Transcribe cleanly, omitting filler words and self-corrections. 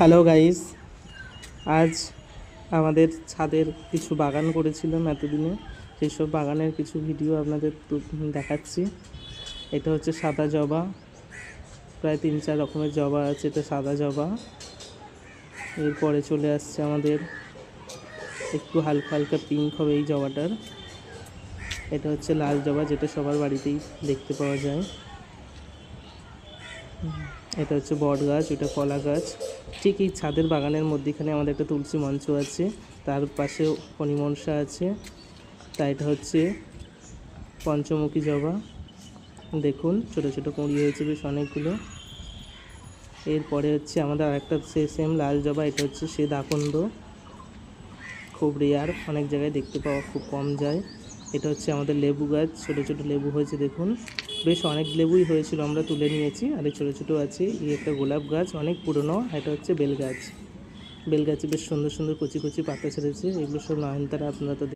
Hello guys, আজ আমাদের ছাদের কিছু বাগান করেছিলাম এতদিনে। সেই সব বাগানের কিছু ভিডিও আপনাদের দেখাচ্ছি। এটা হচ্ছে সাদা জবা, প্রায় 3-4 রকমের জবা আছে। এটা সাদা জবা। এরপরে চলে আসছে আমাদের একটু হালকা হালকা পিঙ্ক হবে এই জবাটার। এটা হচ্ছে লাল জবা, যেটা সবার বাড়িতেই দেখতে পাওয়া যায়। এটা হচ্ছে বট গাছ, ওটা কলা গাছ। ঠিক এই ছাদের বাগানের মধ্যেখানে আমাদের একটা তুলসী মঞ্চ আছে, তার পাশে ফণিমনসা আছে। তাই এটা হচ্ছে পঞ্চমুখী জবা। দেখুন ছোটো ছোটো কুঁড়ি হয়েছে বেশ অনেকগুলো। এরপরে হচ্ছে আমাদের আরেকটা সেম লাল জবা। এটা হচ্ছে শ্বেত আকন্দ, খুব রেয়ার, অনেক জায়গায় দেখতে পাওয়া খুব কম যায়। এটা হচ্ছে আমাদের লেবু গাছ, ছোটো ছোটো লেবু হয়েছে দেখুন। বেশ অনেক লেবুই হয়েছিল, আমরা তুলে নিয়েছি। আর এই ছোটো ছোটো আছে। এই একটা গোলাপ গাছ, অনেক পুরনো। এটা হচ্ছে বেল গাছ। বেল গাছে বেশ সুন্দর সুন্দর কচি কচি পাতা ছেড়েছে। এগুলো সব নয়নতারা, আপনারা তো